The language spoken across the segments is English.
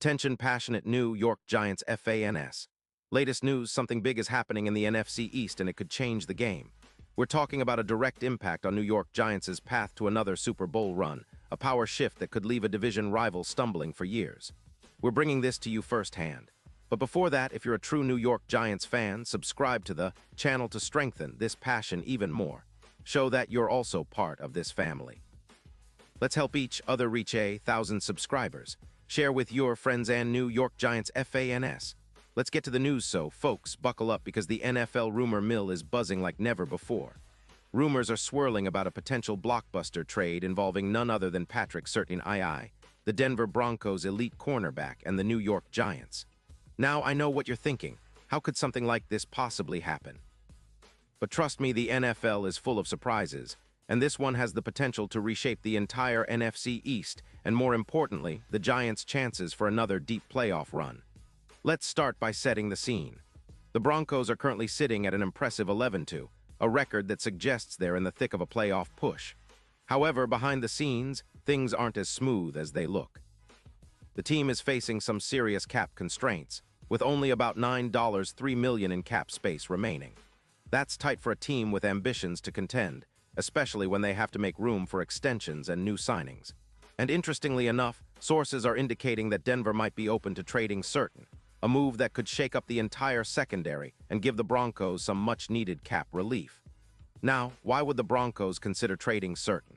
Attention passionate New York Giants fans. Latest news, something big is happening in the NFC East and it could change the game. We're talking about a direct impact on New York Giants' path to another Super Bowl run, a power shift that could leave a division rival stumbling for years. We're bringing this to you firsthand. But before that, if you're a true New York Giants fan, subscribe to the channel to strengthen this passion even more. Show that you're also part of this family. Let's help each other reach 1,000 subscribers. Share with your friends and New York Giants fans. Let's get to the news, so folks, buckle up because the NFL rumor mill is buzzing like never before. Rumors are swirling about a potential blockbuster trade involving none other than Patrick Surtain, the Denver Broncos' elite cornerback, and the New York Giants. Now, I know what you're thinking. How could something like this possibly happen? But trust me, the NFL is full of surprises, and this one has the potential to reshape the entire NFC East, and more importantly, the Giants' chances for another deep playoff run. Let's start by setting the scene. The Broncos are currently sitting at an impressive 11-2, a record that suggests they're in the thick of a playoff push. However, behind the scenes, things aren't as smooth as they look. The team is facing some serious cap constraints, with only about $3 million in cap space remaining. That's tight for a team with ambitions to contend, especially when they have to make room for extensions and new signings. And interestingly enough, sources are indicating that Denver might be open to trading Surtain, a move that could shake up the entire secondary and give the Broncos some much-needed cap relief. Now, why would the Broncos consider trading Surtain?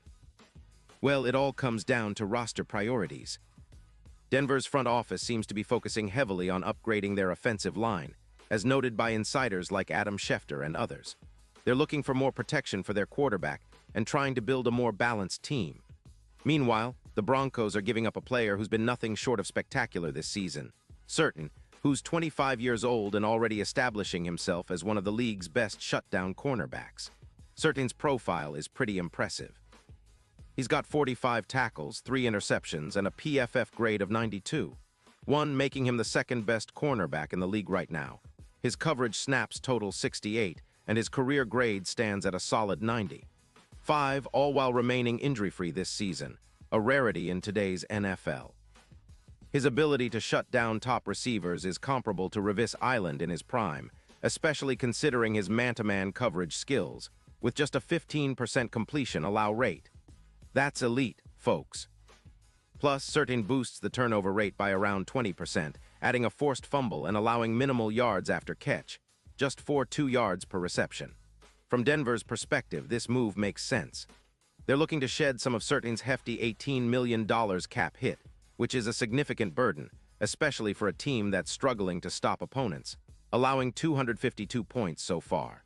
Well, it all comes down to roster priorities. Denver's front office seems to be focusing heavily on upgrading their offensive line, as noted by insiders like Adam Schefter and others. They're looking for more protection for their quarterback and trying to build a more balanced team. Meanwhile, the Broncos are giving up a player who's been nothing short of spectacular this season, Surtain, who's 25 years old and already establishing himself as one of the league's best shutdown cornerbacks. Surtain's profile is pretty impressive. He's got 45 tackles, 3 interceptions, and a PFF grade of 92, one making him the second-best cornerback in the league right now. His coverage snaps total 68, and his career grade stands at a solid 90. 5, all while remaining injury-free this season, a rarity in today's NFL. His ability to shut down top receivers is comparable to Revis Island in his prime, especially considering his man-to-man coverage skills, with just a 15% completion allow rate. That's elite, folks. Plus, Surtain boosts the turnover rate by around 20%, adding a forced fumble and allowing minimal yards after catch, just 2 yards per reception. From Denver's perspective, this move makes sense. They're looking to shed some of Surtain's hefty $18 million cap hit, which is a significant burden, especially for a team that's struggling to stop opponents, allowing 252 points so far.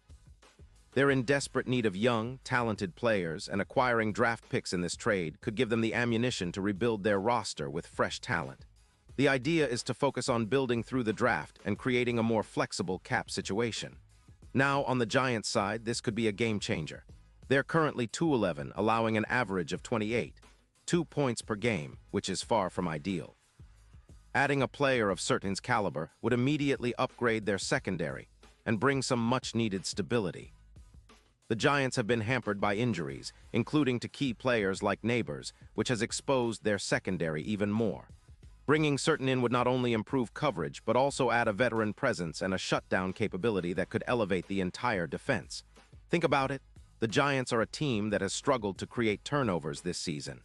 They're in desperate need of young, talented players, and acquiring draft picks in this trade could give them the ammunition to rebuild their roster with fresh talent. The idea is to focus on building through the draft and creating a more flexible cap situation. Now, on the Giants side, this could be a game changer. They're currently 2-11, allowing an average of 28, 2 points per game, which is far from ideal. Adding a player of Surtain's caliber would immediately upgrade their secondary and bring some much-needed stability. The Giants have been hampered by injuries, including to key players like Neighbors, which has exposed their secondary even more. Bringing Surtain in would not only improve coverage, but also add a veteran presence and a shutdown capability that could elevate the entire defense. Think about it. The Giants are a team that has struggled to create turnovers this season.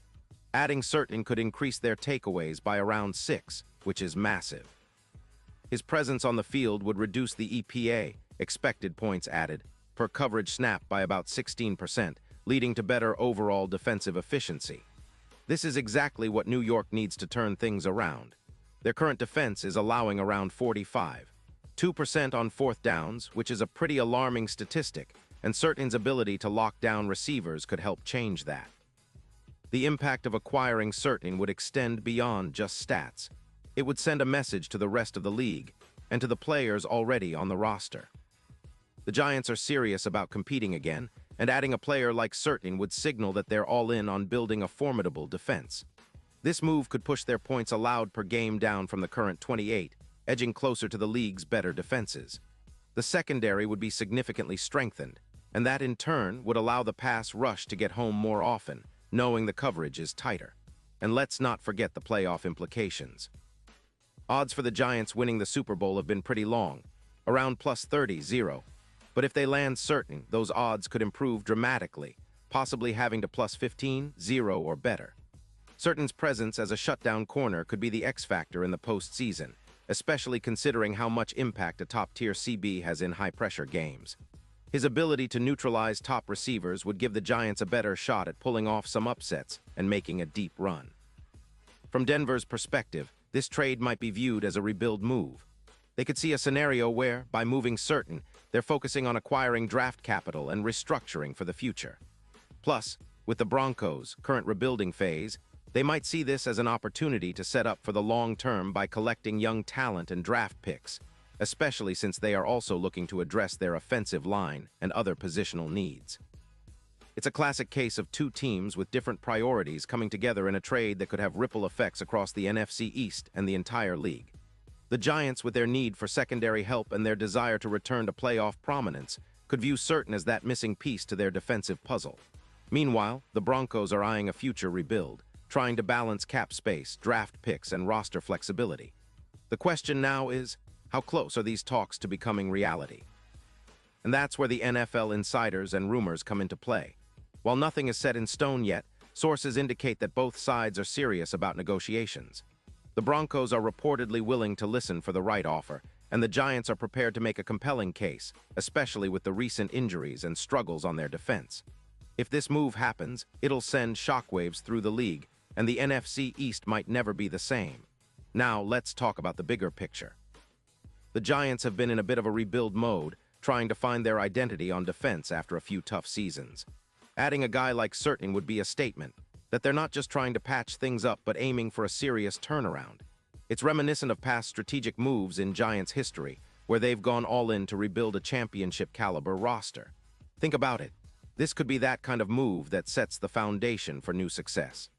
Adding Surtain could increase their takeaways by around 6, which is massive. His presence on the field would reduce the EPA, expected points added, per coverage snap by about 16%, leading to better overall defensive efficiency. This is exactly what New York needs to turn things around. Their current defense is allowing around 2% on fourth downs, which is a pretty alarming statistic, and Surtain's ability to lock down receivers could help change that. The impact of acquiring Surtain would extend beyond just stats. It would send a message to the rest of the league and to the players already on the roster. The Giants are serious about competing again, and adding a player like Surtain would signal that they're all in on building a formidable defense. This move could push their points allowed per game down from the current 28, edging closer to the league's better defenses. The secondary would be significantly strengthened, and that in turn would allow the pass rush to get home more often, knowing the coverage is tighter. And let's not forget the playoff implications. Odds for the Giants winning the Super Bowl have been pretty long, around plus 30, 0. But if they land certain, those odds could improve dramatically, possibly having to plus 15, 0 or better. Certain's presence as a shutdown corner could be the X factor in the postseason, especially considering how much impact a top-tier CB has in high-pressure games. His ability to neutralize top receivers would give the Giants a better shot at pulling off some upsets and making a deep run. From Denver's perspective, this trade might be viewed as a rebuild move. They could see a scenario where, by moving Certain, they're focusing on acquiring draft capital and restructuring for the future. Plus, with the Broncos' current rebuilding phase, they might see this as an opportunity to set up for the long term by collecting young talent and draft picks, especially since they are also looking to address their offensive line and other positional needs. It's a classic case of two teams with different priorities coming together in a trade that could have ripple effects across the NFC East and the entire league. The Giants, with their need for secondary help and their desire to return to playoff prominence, could view Certain as that missing piece to their defensive puzzle. Meanwhile, the Broncos are eyeing a future rebuild, trying to balance cap space, draft picks, and roster flexibility. The question now is, how close are these talks to becoming reality? And that's where the NFL insiders and rumors come into play. While nothing is set in stone yet, sources indicate that both sides are serious about negotiations. The Broncos are reportedly willing to listen for the right offer, and the Giants are prepared to make a compelling case, especially with the recent injuries and struggles on their defense. If this move happens, it'll send shockwaves through the league, and the NFC East might never be the same. Now, let's talk about the bigger picture. The Giants have been in a bit of a rebuild mode, trying to find their identity on defense after a few tough seasons. Adding a guy like Certain would be a statement that they're not just trying to patch things up but aiming for a serious turnaround. It's reminiscent of past strategic moves in Giants history, where they've gone all in to rebuild a championship-caliber roster. Think about it. This could be that kind of move that sets the foundation for new success.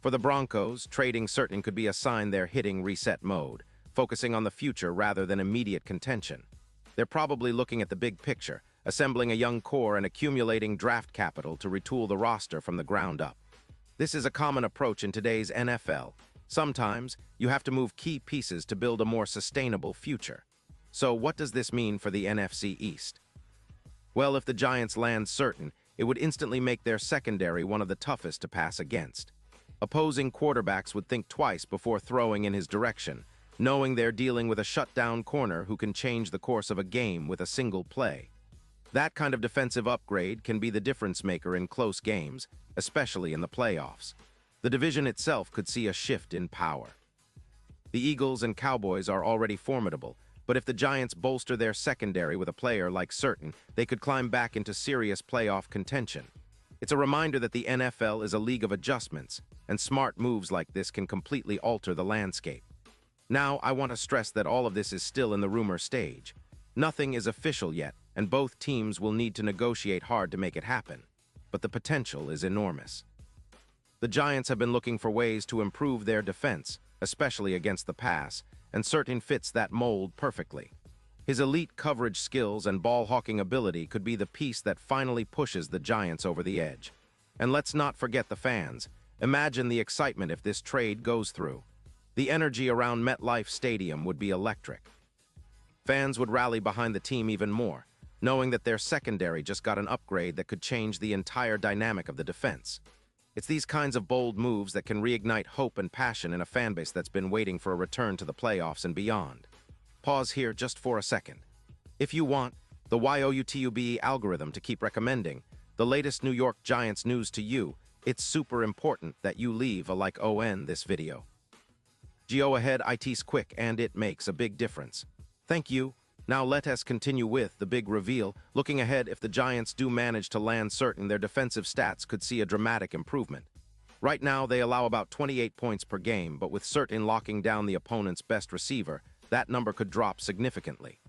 For the Broncos, trading Certain could be a sign they're hitting reset mode, focusing on the future rather than immediate contention. They're probably looking at the big picture, assembling a young core and accumulating draft capital to retool the roster from the ground up. This is a common approach in today's NFL. Sometimes, you have to move key pieces to build a more sustainable future. So what does this mean for the NFC East? Well, if the Giants land Certain, it would instantly make their secondary one of the toughest to pass against. Opposing quarterbacks would think twice before throwing in his direction, knowing they're dealing with a shutdown corner who can change the course of a game with a single play. That kind of defensive upgrade can be the difference maker in close games, especially in the playoffs. The division itself could see a shift in power. The Eagles and Cowboys are already formidable, but if the Giants bolster their secondary with a player like Certain, they could climb back into serious playoff contention. It's a reminder that the NFL is a league of adjustments, and smart moves like this can completely alter the landscape. Now, I want to stress that all of this is still in the rumor stage. Nothing is official yet, and both teams will need to negotiate hard to make it happen. But the potential is enormous. The Giants have been looking for ways to improve their defense, especially against the pass, and Certain fits that mold perfectly. His elite coverage skills and ball-hawking ability could be the piece that finally pushes the Giants over the edge. And let's not forget the fans. Imagine the excitement if this trade goes through. The energy around MetLife Stadium would be electric. Fans would rally behind the team even more, knowing that their secondary just got an upgrade that could change the entire dynamic of the defense. It's these kinds of bold moves that can reignite hope and passion in a fanbase that's been waiting for a return to the playoffs and beyond. Pause here just for a second. If you want the YOUTUBE algorithm to keep recommending the latest New York Giants news to you, it's super important that you leave a like on this video. Go ahead, it's quick and it makes a big difference. Thank you. Now let us continue with the big reveal. Looking ahead, if the Giants do manage to land Certain, their defensive stats could see a dramatic improvement. Right now, they allow about 28 points per game, but with Certain locking down the opponent's best receiver, that number could drop significantly.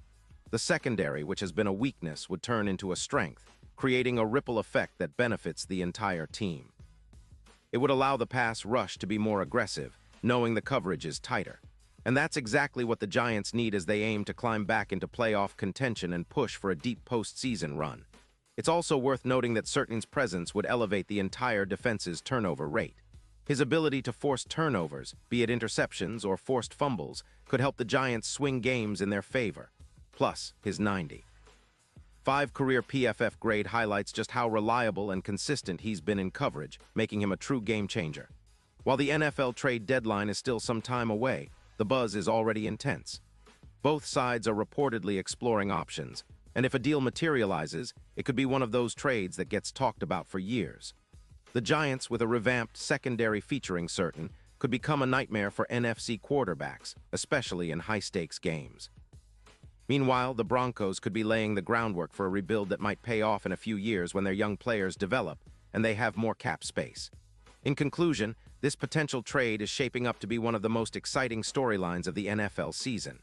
The secondary, which has been a weakness, would turn into a strength, creating a ripple effect that benefits the entire team. It would allow the pass rush to be more aggressive, knowing the coverage is tighter. And that's exactly what the Giants need as they aim to climb back into playoff contention and push for a deep postseason run. It's also worth noting that Certain's presence would elevate the entire defense's turnover rate. His ability to force turnovers, be it interceptions or forced fumbles, could help the Giants swing games in their favor. Plus, his 95 career PFF grade highlights just how reliable and consistent he's been in coverage, making him a true game changer. While the NFL trade deadline is still some time away, the buzz is already intense. Both sides are reportedly exploring options, and if a deal materializes, it could be one of those trades that gets talked about for years. The Giants, with a revamped secondary featuring certain, could become a nightmare for NFC quarterbacks, especially in high-stakes games. Meanwhile, the Broncos could be laying the groundwork for a rebuild that might pay off in a few years when their young players develop and they have more cap space. In conclusion, this potential trade is shaping up to be one of the most exciting storylines of the NFL season.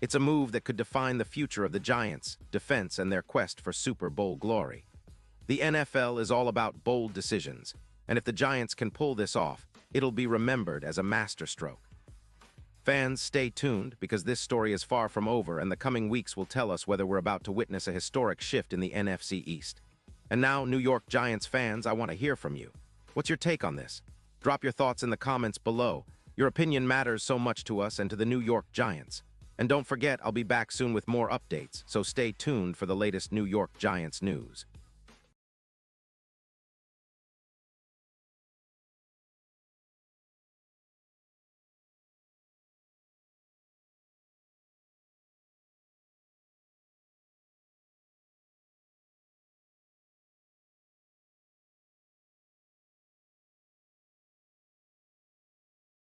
It's a move that could define the future of the Giants' defense and their quest for Super Bowl glory. The NFL is all about bold decisions, and if the Giants can pull this off, it'll be remembered as a masterstroke. Fans, stay tuned because this story is far from over and the coming weeks will tell us whether we're about to witness a historic shift in the NFC East. And now, New York Giants fans, I want to hear from you. What's your take on this? Drop your thoughts in the comments below. Your opinion matters so much to us and to the New York Giants. And don't forget, I'll be back soon with more updates, so stay tuned for the latest New York Giants news.